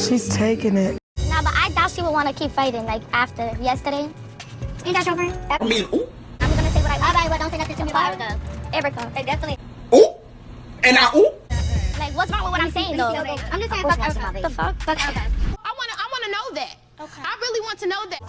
She's taking it. Nah, but I doubt she would want to keep fighting like after yesterday. Ain't that your friend? I mean, ooh. I'm gonna say what I want. But don't say nothing to me about Erica. Erica. They definitely. Ooh. And I ooh. Like, what's wrong with what I'm saying though? I'm just saying fuck Erica. The fuck? Fuck Erica. I wanna know that. Okay. I really want to know that.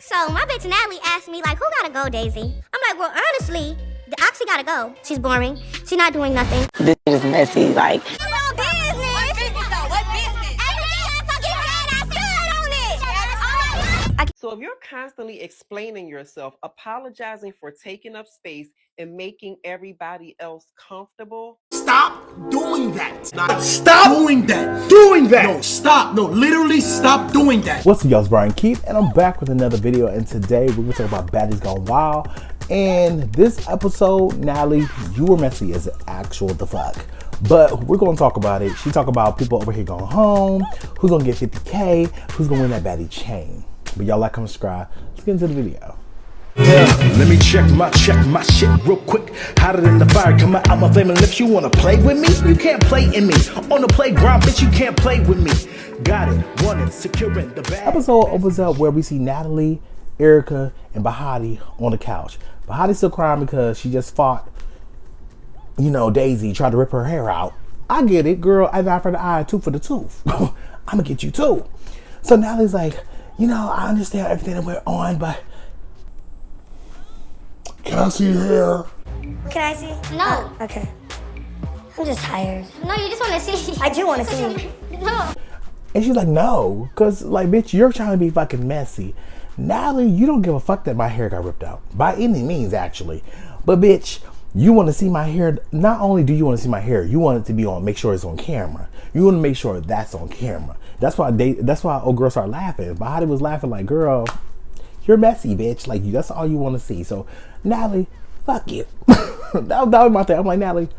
So my bitch Natalie asked me like, who gotta go, Daisy? I'm like, well, honestly, the Oxy gotta go. She's boring. She's not doing nothing. This is messy, like. What business? What business though? What business? Everything I fucking said, I stood on it. So if you're constantly explaining yourself, apologizing for taking up space and making everybody else comfortable. Stop doing that. Stop doing that. Doing that. No, stop. No, literally stop doing that. What's up, y'all? It's Brian Keith, and I'm back with another video. And today we're gonna talk about Baddies Gone Wild. And this episode, Natalie, you were messy as actual the fuck. But we're gonna talk about it. She talk about people over here going home, who's gonna get 50K, who's gonna win that baddie chain. But y'all like, comment, subscribe. Let's get into the video. Let me check my shit real quick. Hotter than the fire coming out my flaming lips. You wanna play with me? You can't play in me. On the playground, bitch, you can't play with me. Got it, wanted, securing the bag. Episode opens up where we see Natalie, Erica, and Baddies on the couch. Baddies still crying because she just fought, you know, Daisy, tried to rip her hair out. I get it, girl. An eye for the eye, tooth for the tooth. I'm gonna get you too. So Natalie's like, you know, I understand everything that we're on, but Can I see your hair? Can I see? No. Okay. I'm just tired. No, you just want to see. I do want to see. No. and she's like, no, because like, bitch, you're trying to be fucking messy. Natalie, you don't give a fuck that my hair got ripped out by any means, actually. But bitch, you want to see my hair. Not only do you want to see my hair, you want it to be on. Make sure it's on camera. You want to make sure that's on camera. That's why old girl started laughing. Baddies was laughing like, girl, you're messy, bitch. Like, that's all you want to see. So, Natalie, fuck you. that was my thing. I'm like, Natalie,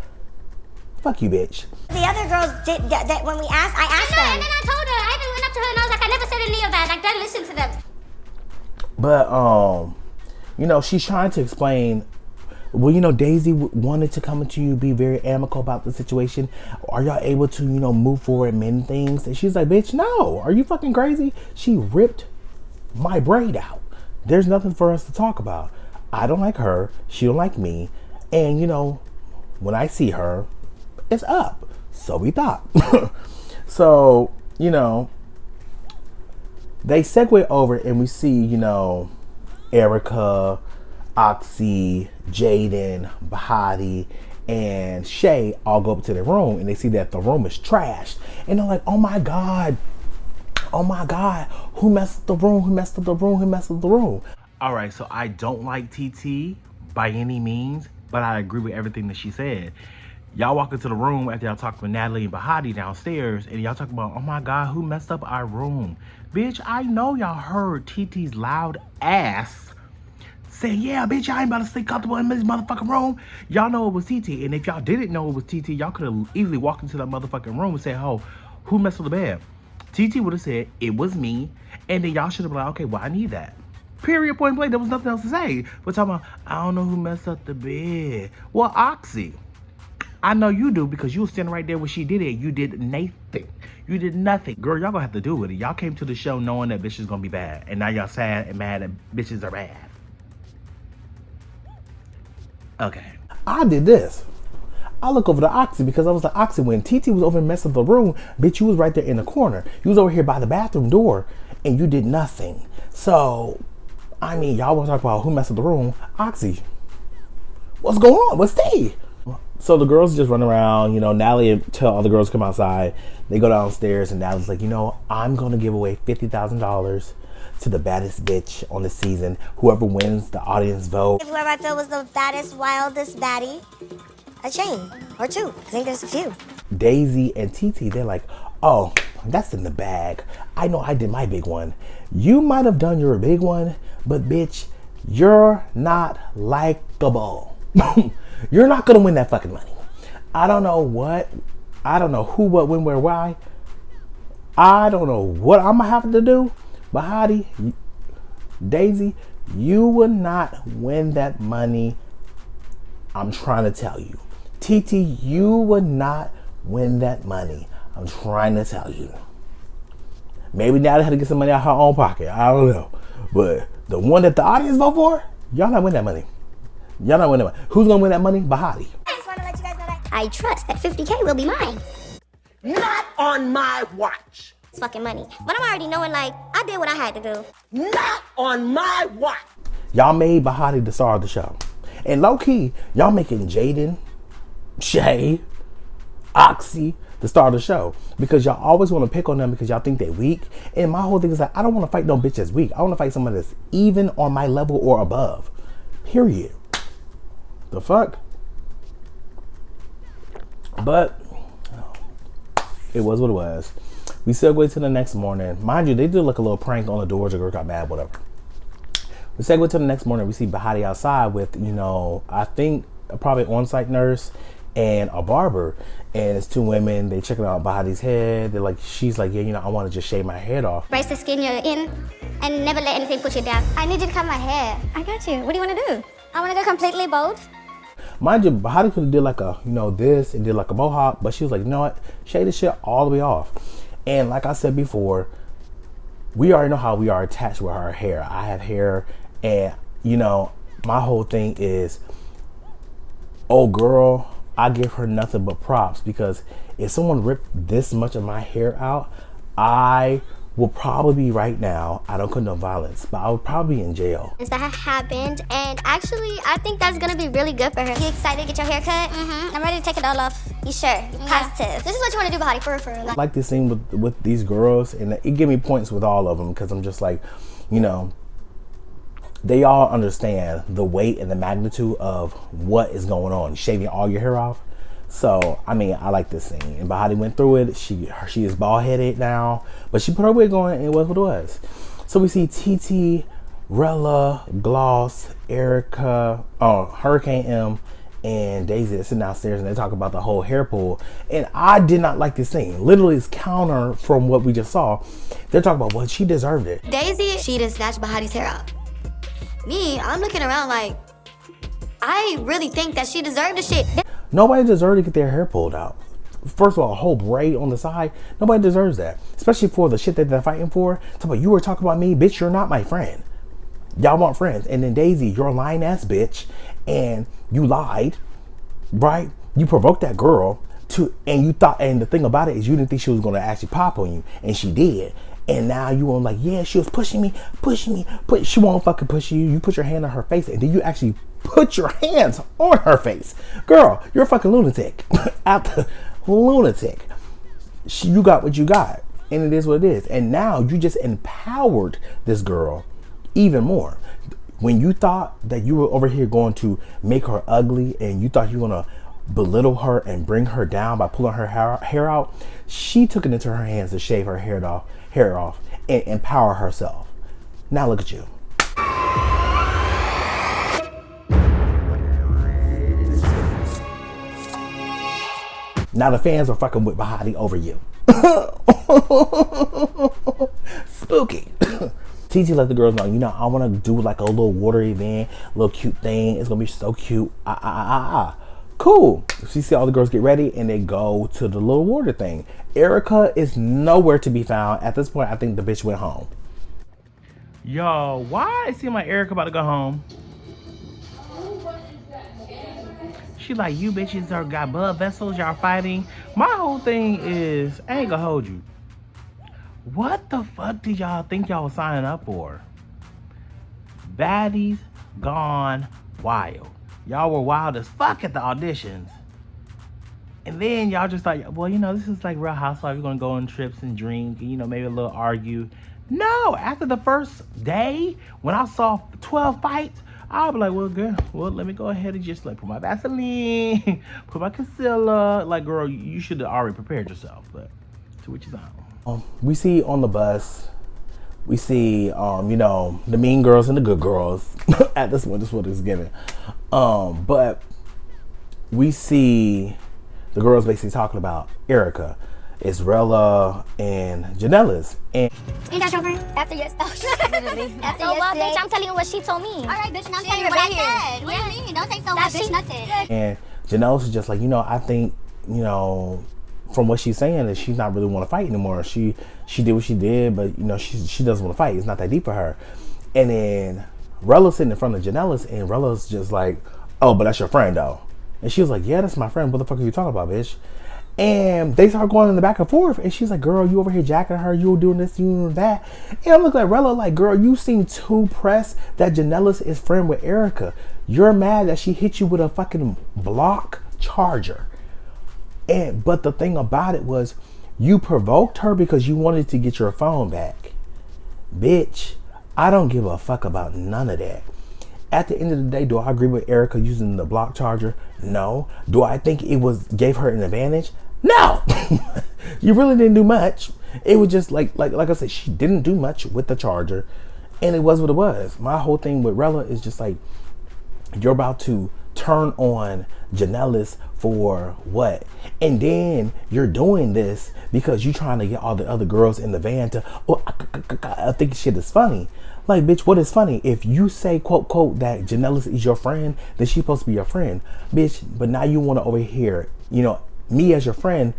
fuck you, bitch. The other girls did that when we asked. I asked them. And then I told her. I even went up to her and I was like, I never said any of that. Like, then listen to them. But you know, she's trying to explain. Well, you know, Daisy wanted to come to you, be very amicable about the situation. Are y'all able to, you know, move forward and mend things? And she's like, bitch, no. Are you fucking crazy? She ripped my braid out. There's nothing for us to talk about. I don't like her. She don't like me. And, you know, when I see her, it's up. So we thought. So, you know, they segue over and we see, you know, Erica, Oxy, Jaden, Baddies, and Shay all go up to their room and they see that the room is trashed. And they're like, oh my God, who messed up the room? Who messed up the room? Who messed up the room? All right, so I don't like TT by any means, but I agree with everything that she said. Y'all walk into the room after y'all talk with Natalie and Baddies downstairs, and y'all talk about, oh my God, who messed up our room? Bitch, I know y'all heard TT's loud ass saying, yeah, bitch, I ain't about to stay comfortable in this motherfucking room. Y'all know it was TT, and if y'all didn't know it was TT, y'all could have easily walked into that motherfucking room and said, oh, who messed with the bed? TT would have said, it was me, and then y'all should have been like, okay, well, I need that. Period, point blank. There was nothing else to say. But talking about, I don't know who messed up the bed. Well, Oxy, I know you do because you were standing right there when she did it. You did nothing. You did nothing. Girl, y'all gonna have to do with it. Y'all came to the show knowing that bitch is gonna be bad. And now y'all sad and mad that bitches are bad. Okay. I did this. I look over to Oxy because I was like, Oxy, when TT was over messing up the room, bitch, you was right there in the corner. You was over here by the bathroom door and you did nothing. So, I mean, y'all want to talk about who messed up the room. Oxy, what's going on? What's tea? So the girls just run around, you know, Natalie tell all the girls to come outside. They go downstairs and Natalie's like, you know, I'm going to give away $50,000 to the baddest bitch on the season. Whoever wins the audience vote. Whoever I feel was the baddest, wildest baddie, a chain or two. I think there's a few. Daisy and TT, they're like, oh, that's in the bag. I know I did my big one. You might have done your big one, but bitch, you're not likable. You're not gonna win that fucking money. I don't know what, I don't know who, what, when, where, why. I don't know what I'm gonna have to do, but Hottie, Daisy, you would not win that money. I'm trying to tell you. TT, you would not win that money. I'm trying to tell you. Maybe now they had to get some money out of her own pocket. I don't know. But the one that the audience vote for, y'all not win that money. Y'all not win that money. Who's gonna win that money? Bahati. I just want to let you guys know that I trust that 50K will be mine. Not on my watch. It's fucking money. But I'm already knowing, like, I did what I had to do. Not on my watch. Y'all made Bahati the star of the show. And low key, y'all making Jaden, Shay, Oxy the star of the show. Because y'all always want to pick on them because y'all think they weak. And my whole thing is like, I don't want to fight no bitch that's weak. I want to fight someone that's even on my level or above. Period. The fuck? But it was what it was. We still wait till the next morning. Mind you, they did like a little prank on the doors. The girl got mad, whatever. We segue to the next morning. We see Bahati outside with, you know, I think probably an on-site nurse and a barber. And it's two women. They checking out Bahati's head. They're like, she's like, yeah, you know, I want to just shave my head off. Brace the skin you're in and never let anything put you down. I need you to cut my hair. I got you. What do you want to do? I want to go completely bald. Mind you, Bahati could have did like a, you know, this and did like a mohawk, but she was like, you know what? Shave this shit all the way off. And like I said before, we already know how we are attached with our hair. I have hair, and you know, my whole thing is, oh girl, I give her nothing but props, because if someone ripped this much of my hair out, I will probably be right now, I don't condone violence, but I would probably be in jail. That happened, and actually, I think that's gonna be really good for her. You excited to get your hair cut? Mm-hmm. I'm ready to take it all off. You sure? You're positive. This is what you want to do, Bahati, for real. I like this scene with these girls, and it gave me points with all of them, because I'm just like, you know, they all understand the weight and the magnitude of what is going on, shaving all your hair off. So, I mean, I like this scene. And Bahati went through it. She is bald-headed now. But she put her wig on and it was what it was. So we see TT, Rella, Gloss, Erica, Hurricane M, and Daisy sitting downstairs, and they talk about the whole hair pull. And I did not like this scene. Literally, it's counter from what we just saw. They're talking about, well, she deserved it. Daisy, she done snatched Bahati's hair out. Me, I'm looking around like, I really think that she deserved the shit. Nobody deserves to get their hair pulled out. First of all, a whole braid on the side, nobody deserves that. Especially for the shit that they're fighting for. Talk about, you were talking about me, bitch, you're not my friend. Y'all want friends. And then Daisy, you're a lying ass bitch, and you lied, right? You provoked that girl to, and you thought, and the thing about it is you didn't think she was gonna actually pop on you, and she did. And now you were like, yeah, she was pushing me. She won't fucking push you. You put your hand on her face, and then you actually put your hands on her face. Girl, you're a fucking lunatic. After lunatic. You got what you got. And it is what it is. And now you just empowered this girl even more. When you thought that you were over here going to make her ugly, and you thought you were going to belittle her and bring her down by pulling her hair out, she took it into her hands to shave her hair off and empower herself. Now look at you. Now the fans are fucking with Bahati over you. Spooky. TT let the girls know, you know, I want to do like a little water event, a little cute thing. It's going to be so cute. Cool. She see all the girls get ready and they go to the little water thing. Erica is nowhere to be found. At this point, I think the bitch went home. Yo, why it seem like Erica about to go home? She like, you bitches are got blood vessels, y'all fighting. My whole thing is, I ain't gonna hold you. What the fuck did y'all think y'all was signing up for? Baddies gone wild. Y'all were wild as fuck at the auditions. And then y'all just thought, well, you know, this is like Real Housewives. We're gonna go on trips and drink, and, you know, maybe a little argue. No, after the first day, when I saw 12 fights, I'll be like, well, girl, well, let me go ahead and just like put my Vaseline, put my concealer. Like, girl, you should have already prepared yourself, but to which is on. We see on the bus, we see, you know, the mean girls and the good girls. At this point, this is what it's giving. But we see the girls basically talking about Erica. It's Rella and Janela's. And Ain't that your friend? After your Literally. After So, well, yesterday. bitch, I'm telling you what she told me. All right, bitch, and I'm She telling you ain't what I right here. said. What do you mean? Don't say so much, bitch, nothing. And Janela's is just like, you know, I think, you know, from what she's saying is she's not really want to fight anymore. She did what she did, but you know, she doesn't want to fight. It's not that deep for her. And then Rella's sitting in front of Janela's, and Rella's just like, oh, but that's your friend though. And she was like, yeah, that's my friend. What the fuck are you talking about, bitch? And they start going in the back and forth. And she's like, girl, you over here jacking her. You doing this, you doing that. And I'm looking at Rella like, girl, you seem too pressed that Janela's is friend with Erica. You're mad that she hit you with a fucking block charger. But the thing about it was, you provoked her because you wanted to get your phone back. Bitch, I don't give a fuck about none of that. At the end of the day, do I agree with Erica using the block charger? No. Do I think it gave her an advantage? No. You really didn't do much. It was just like I said, she didn't do much with the charger, and it was what it was. My whole thing with Rella is just like, you're about to turn on Janela's for what? And then you're doing this because you're trying to get all the other girls in the van to, oh, I think shit is funny. Like, bitch, what is funny? If you say, quote, quote, that Janela's is your friend, then she's supposed to be your friend. Bitch, but now you want to overhear, you know, me as your friend,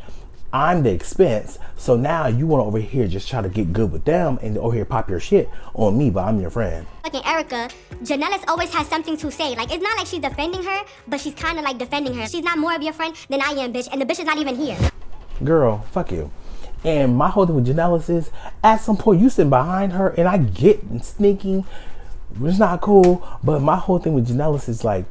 I'm the expense. So now you want to over here just try to get good with them and over here pop your shit on me, but I'm your friend. Fucking Erica, Janela's always has something to say. Like, it's not like she's defending her, but she's kind of like defending her. She's not more of your friend than I am, bitch, and the bitch is not even here. Girl, fuck you. And my whole thing with Janela's is, at some point you sitting behind her, and I get sneaking, it's not cool, but my whole thing with Janela's is like,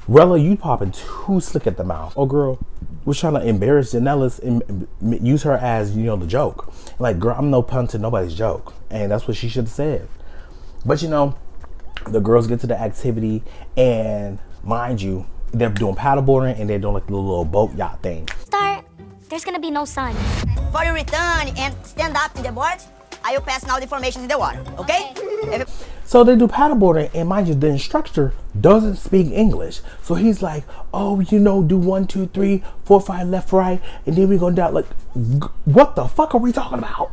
Rella, you popping too slick at the mouth. Oh, girl was trying to embarrass Janela's and use her as, you know, the joke. Like, girl, I'm no pun to nobody's joke. And that's what she should have said. But, you know, the girls get to the activity, and mind you, they're doing paddleboarding, and they're doing like the little boat yacht thing. Start, there's gonna be no sun. For your return and stand up in the board, I will pass now the information in the water, okay? So they do paddleboarding, and mind you, the instructor doesn't speak English. So he's like, oh, you know, do 1, 2, 3, 4, 5, left, right, and then we go down. Like, what the fuck are we talking about?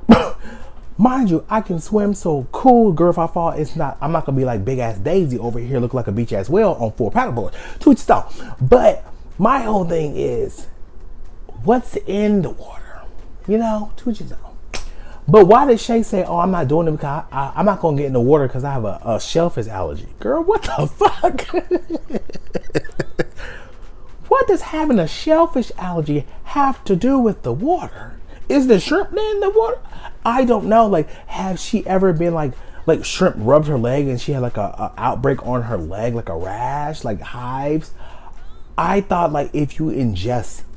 Mind you, I can swim, so cool, girl. If I fall, I'm not gonna be like big ass Daisy over here, look like a beach ass whale on 4 paddleboards. To each stuff. But my whole thing is, what's in the water? You know, to each his own. But why did Shay say, oh, I'm not doing it because I'm not going to get in the water because I have a shellfish allergy? Girl, what the fuck? What does having a shellfish allergy have to do with the water? Is the shrimp in the water? I don't know. Like, have she ever been like shrimp rubbed her leg and she had like a outbreak on her leg, like a rash, like hives? I thought like if you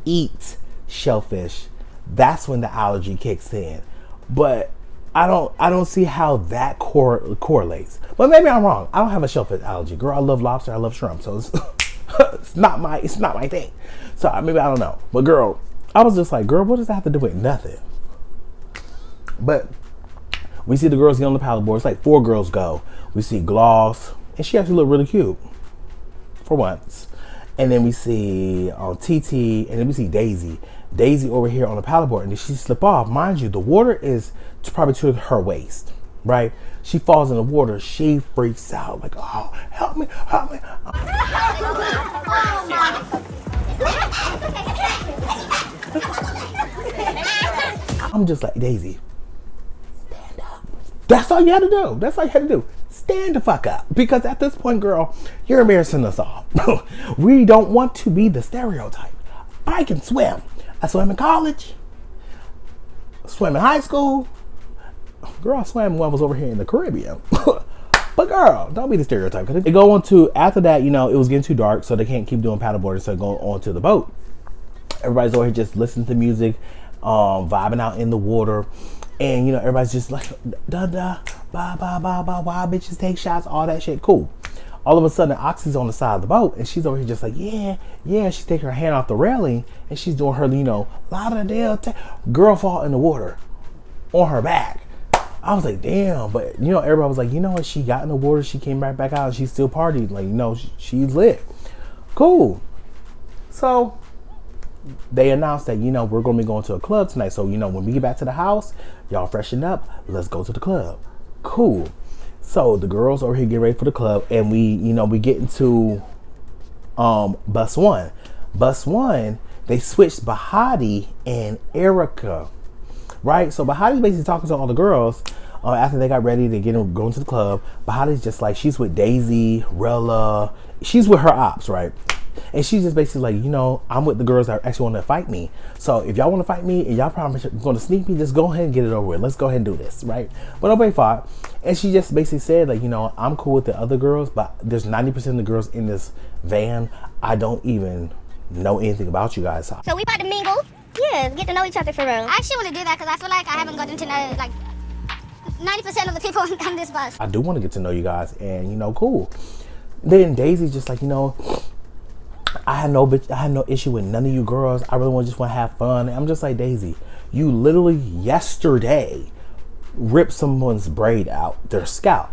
eat shellfish, that's when the allergy kicks in. But I don't see how that correlates. But maybe I'm wrong. I don't have a shellfish allergy, girl. I love lobster. I love shrimp. So it's not my thing. So maybe I don't know. But girl, I was just like, girl, what does that have to do with nothing? But we see the girls get on the paddleboard. It's like 4 girls go. We see Gloss, and she actually looked really cute for once. And then we see TT, and then we see Daisy. Daisy over here on the paddleboard, and then she slip off. Mind you, the water is probably to her waist, right? She falls in the water. She freaks out like, oh, help me, help me. I'm just like, Daisy, stand up. That's all you had to do. That's all you had to do. Stand the fuck up. Because at this point, girl, you're embarrassing us all. We don't want to be the stereotype. I can swim. I swam in college. Swam in high school. Girl, I swam when I was over here in the Caribbean. But girl, don't be the stereotype. They go on to, after that, you know, it was getting too dark, so they can't keep doing paddleboarding, so they go on to the boat. Everybody's over here just listening to music, vibing out in the water. And, you know, everybody's just like, da-da, ba-ba-ba-ba-ba, bitches take shots, all that shit. Cool. All of a sudden, Oxy's on the side of the boat, and she's over here just like, yeah. She's taking her hand off the railing, and she's doing her, you know, girl fall in the water on her back. I was like, damn. But, you know, everybody was like, you know what? She got in the water, she came right back out, and she still partied. Like, you know, she's lit. Cool. So, they announced that, you know, we're going to be going to a club tonight. So, you know, when we get back to the house, y'all freshen up. Let's go to the club. Cool. So the girls over here get ready for the club, and we, you know, we get into bus one. Bus one, they switched Bahati and Erica, right? So Bahati's basically talking to all the girls after they got ready to going to the club. Bahati's just like, she's with Daisy, Rella, she's with her ops, right? And she's just basically like, you know, I'm with the girls that actually want to fight me. So if y'all want to fight me and y'all probably going to sneak me, just go ahead and get it over with. Let's go ahead and do this, right? But nobody fought. And she just basically said, like, you know, I'm cool with the other girls, but there's 90% of the girls in this van. I don't even know anything about you guys. So we about to mingle? Yeah, get to know each other for real. I actually want to do that because I feel like I haven't gotten to know, like, 90% of the people on this bus. I do want to get to know you guys, and, you know, cool. Then Daisy's just like, you know, I had no issue with none of you girls. I really just want to have fun. And I'm just like, Daisy, you literally yesterday ripped someone's braid out their scalp.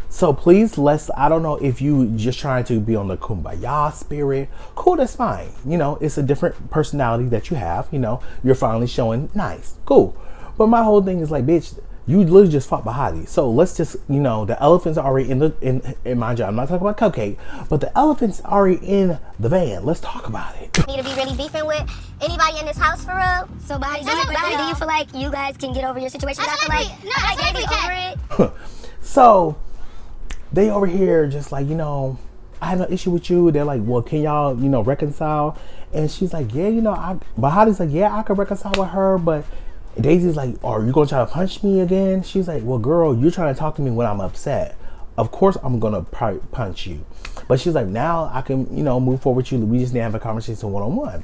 So please, I don't know if you just trying to be on the kumbaya spirit. Cool, that's fine. You know, it's a different personality that you have. You know, you're finally showing nice. Cool. But my whole thing is like, bitch, you literally just fought Bahati. So let's just, you know, the elephant's already in mind you, I'm not talking about Cupcake, but the elephant's already in the van. Let's talk about it. Need to be really beefing with anybody in this house for real. So Bahati, do you feel like you guys can get over your situation? I feel like over it. So they over here just like, you know, I have no issue with you. They're like, well, can y'all, you know, reconcile? And she's like, yeah, you know, Bahati's like, yeah, I could reconcile with her, but Daisy's like, are you gonna try to punch me again? She's like, well, girl, you're trying to talk to me when I'm upset. Of course I'm gonna punch you. But she's like, now I can, you know, move forward with you. We just need to have a conversation one-on-one.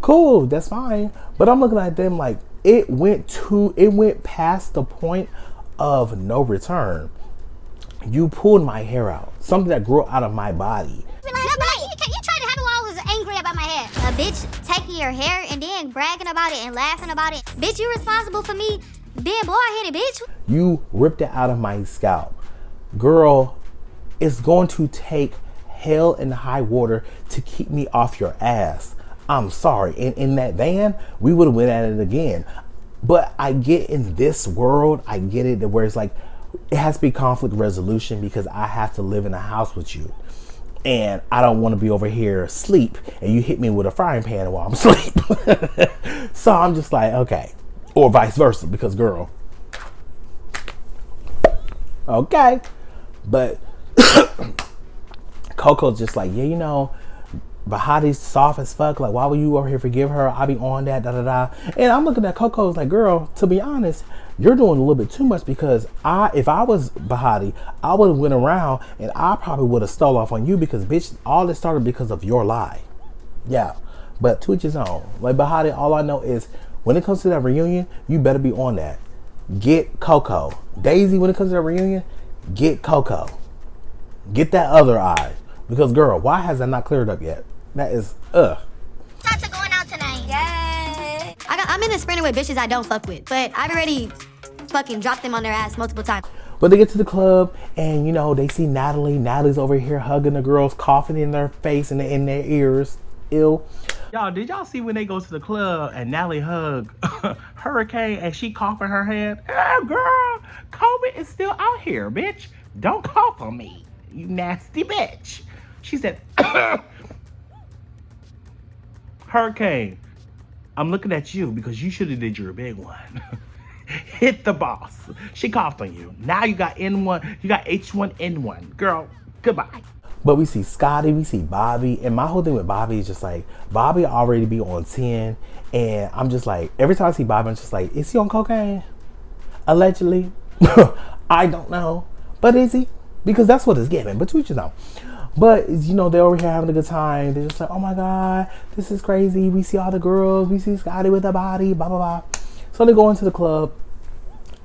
Cool, that's fine. But I'm looking at them like it went past the point of no return. You pulled my hair out, something that grew out of my body. You tried to handle while I was angry about my hair. A bitch taking your hair and then bragging about it and laughing about it. Bitch, you responsible for me being bald-headed, bitch. You ripped it out of my scalp. Girl, it's going to take hell and high water to keep me off your ass. I'm sorry. In that van, we would have went at it again. But I get in this world, I get it where it's like, it has to be conflict resolution because I have to live in a house with you. And I don't want to be over here asleep and you hit me with a frying pan while I'm asleep. So I'm just like, okay. Or vice versa, because girl. Okay. But Coco's just like, yeah, you know, Bahati's soft as fuck. Like, why would you over here forgive her? I be on that, da da da. And I'm looking at Coco's like, girl, to be honest, you're doing a little bit too much because if I was Bahati, I would have went around and I probably would have stole off on you because, bitch, all this started because of your lie. Yeah, but to each his own. Like, Bahati, all I know is when it comes to that reunion, you better be on that. Get Coco. Daisy, when it comes to that reunion, get Coco. Get that other eye. Because, girl, why has that not cleared up yet? That is, Shots are going out tonight. Yay. I'm in a sprinter with bitches I don't fuck with, but I've already fucking dropped them on their ass multiple times. But they get to the club and, you know, they see Natalie. Natalie's over here hugging the girls, coughing in their face and in their ears. Ew. Y'all, did y'all see when they go to the club and Natalie hug Hurricane and she coughing her head? Girl, COVID is still out here, bitch. Don't cough on me, you nasty bitch. She said, Hurricane, I'm looking at you because you should have did your big one. Hit the boss. She coughed on you. Now you got N1, you got H1N1. Girl, goodbye. But we see Scotty, we see Bobby, and my whole thing with Bobby is just like, Bobby already be on 10, and I'm just like, every time I see Bobby, I'm just like, is he on cocaine? Allegedly. I don't know. But is he? Because that's what it's giving, but to each his own. But, you know, they're over here having a good time. They're just like, oh my God, this is crazy. We see all the girls. We see Scotty with a body, blah, blah, blah. So they go into the club.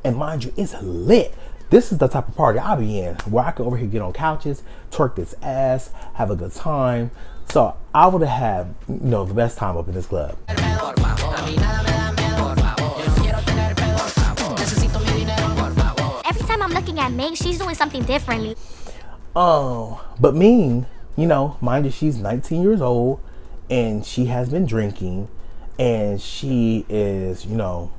And mind you, it's lit. This is the type of party I be in, where I can over here get on couches, twerk this ass, have a good time. So I would have had, you know, the best time up in this club. Every time I'm looking at Ming, she's doing something differently. But Ming, you know, mind you, she's 19 years old, and she has been drinking, and she is, you know,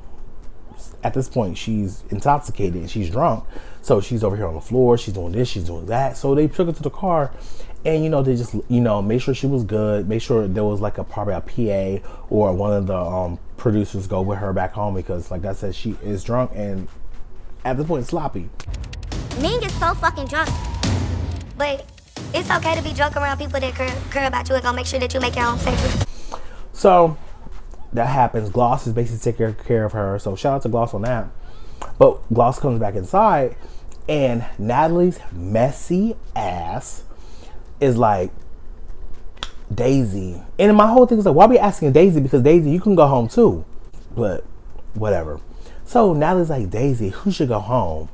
at this point she's intoxicated and she's drunk. So she's over here on the floor, she's doing this, she's doing that. So they took her to the car, and you know, they just, you know, made sure she was good, make sure there was like probably a PA or one of the producers go with her back home, because like I said, she is drunk and at this point sloppy. Ming is so fucking drunk. But it's okay to be drunk around people that care about you and gonna make sure that you make your own safety. So that happens. Gloss is basically taking care of her. So shout out to Gloss on that. But Gloss comes back inside, and Natalie's messy ass is like, Daisy. And my whole thing is like, why are we asking Daisy? Because Daisy, you can go home too. But whatever. So Natalie's like, Daisy, who should go home?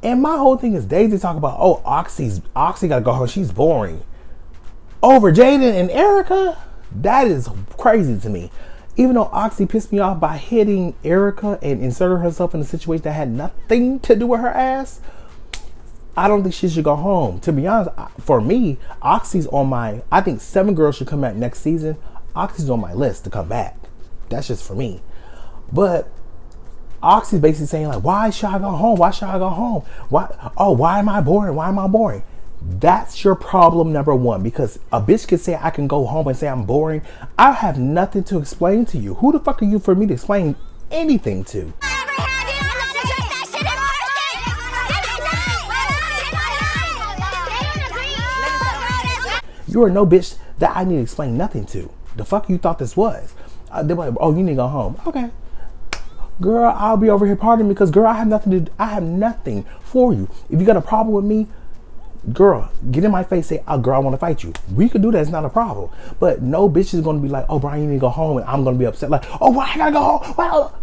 And my whole thing is Daisy talking about, oh, Oxy gotta go home. She's boring. Over Jaden and Erica? That is crazy to me. Even though Oxy pissed me off by hitting Erica and inserting herself in a situation that had nothing to do with her ass, I don't think she should go home. To be honest, for me, Oxy's on my, I think 7 girls should come back next season. Oxy's on my list to come back. That's just for me. But Oxy's basically saying like, why should I go home? Why should I go home? Why am I boring? Why am I boring? That's your problem number one, because a bitch can say I can go home and say I'm boring. I have nothing to explain to you. Who the fuck are you for me to explain anything to? You are no bitch that I need to explain nothing to. The fuck you thought this was? They're like, oh, you need to go home. Okay. Girl, I'll be over here partying because, girl, I have nothing for you. If you got a problem with me, girl, get in my face, say, oh, girl, I want to fight you. We could do that, it's not a problem. But no bitch is going to be like, oh, Brian, you need to go home, and I'm going to be upset. Like, oh, why I got to go home? Well,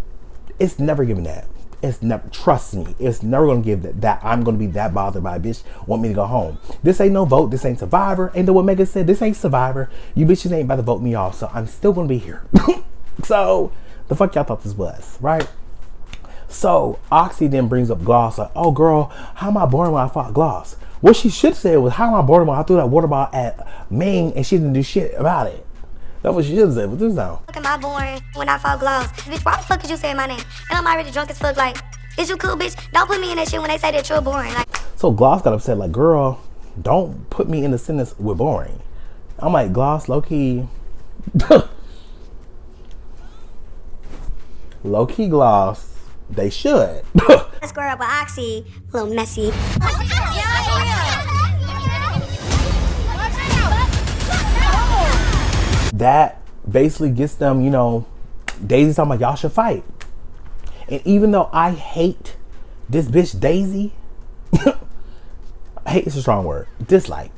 it's never giving that. It's never, trust me, it's never going to give that I'm going to be that bothered by a bitch want me to go home. This ain't no vote. This ain't Survivor. And then what Megan said, this ain't Survivor. You bitches ain't about to vote me off, so I'm still going to be here. So the fuck y'all thought this was, right? So Oxy then brings up Gloss like, oh girl, how am I boring when I fought Gloss? What she should say was, how am I boring when I threw that water bottle at Ming and she didn't do shit about it? That's what she should say. But this now. Look, am I boring when I fought Gloss? Bitch, why the fuck did you say my name? And I'm already drunk as fuck. Like, is you cool, bitch? Don't put me in that shit when they say that you're boring. Like, so Gloss got upset like, girl, don't put me in the sentence with boring. I'm like, Gloss, low-key. Low-key Gloss, they should. square up with Oxy, a little messy. That basically gets them, you know, Daisy's talking about y'all should fight. And even though I hate this bitch Daisy, hate is a strong word, dislike.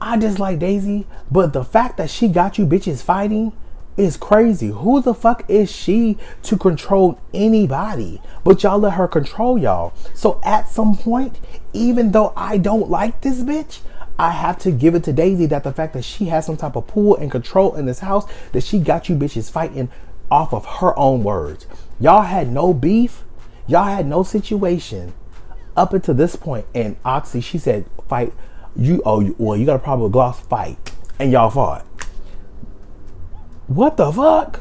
I dislike Daisy, but the fact that she got you bitches fighting is crazy. Who the fuck is she to control anybody? But y'all let her control y'all. So at some point, even though I don't like this bitch, I have to give it to Daisy that the fact that she has some type of pull and control in this house, that she got you bitches fighting off of her own words. Y'all had no beef. Y'all had no situation up until this point. And Oxy, she said, fight. You got a problem with Gloss, fight. And y'all fought. What the fuck?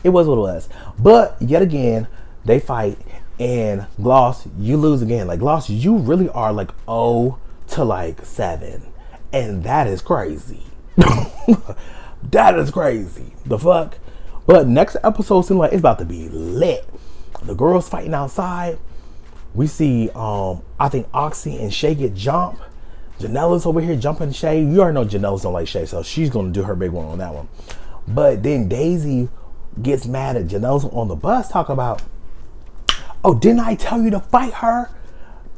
It was what it was. But yet again, they fight, and Gloss, you lose again. Like, Gloss, you really are like 0 to like 7. And that is crazy. That is crazy. The fuck? But next episode seems like it's about to be lit. The girls fighting outside. We see I think Oxy and Shay get jumped. Janella's over here jumping Shay. You already know Janelle's don't like Shay, so she's gonna do her big one on that one. But then Daisy gets mad at Janelle's on the bus, talking about, oh, didn't I tell you to fight her?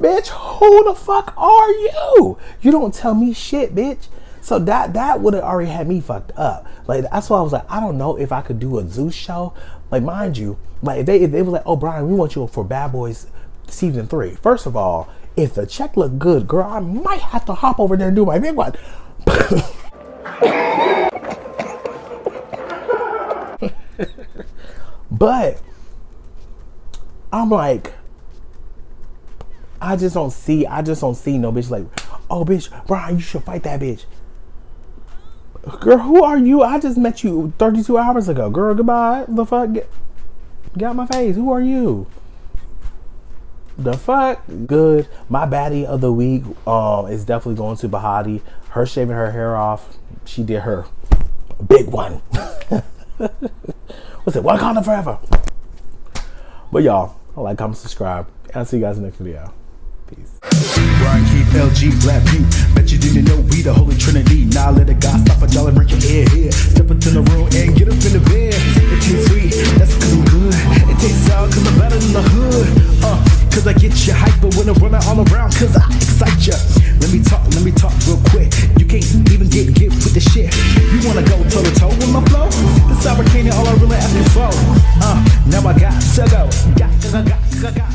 Bitch, who the fuck are you? You don't tell me shit, bitch. So that would have already had me fucked up. Like, that's why I was like, I don't know if I could do a Zeus show. Like, mind you, like if they were like, oh, Brian, we want you for Bad Boys season 3. First of all, if the check look good, girl, I might have to hop over there and do my big one. But I'm like, I just don't see no bitch like, oh bitch, Brian, you should fight that bitch. Girl, who are you? I just met you 32 hours ago. Girl, goodbye. The fuck? Get out my face. Who are you? The fuck? Good. My baddie of the week is definitely going to Bahati. Her shaving her hair off. She did her big one. What's it? One condom forever. But y'all, like, comment, subscribe. And I'll see you guys in the next video. Peace. Brian Keith, LG, Black Butte. Bet you didn't know we the Holy Trinity. Now let a guy stop a jolly, break your ear here. Step into the room and get up in the bed. It tastes sweet, that's cause I'm good. It tastes sour cause I'm better than the hood. Cause I get you hyper when I'm running all around cause I excite ya. Let me talk real quick. You can't even get with the shit. You wanna go toe to toe with my flow? This American all I really ask you for. Now I got to go. Got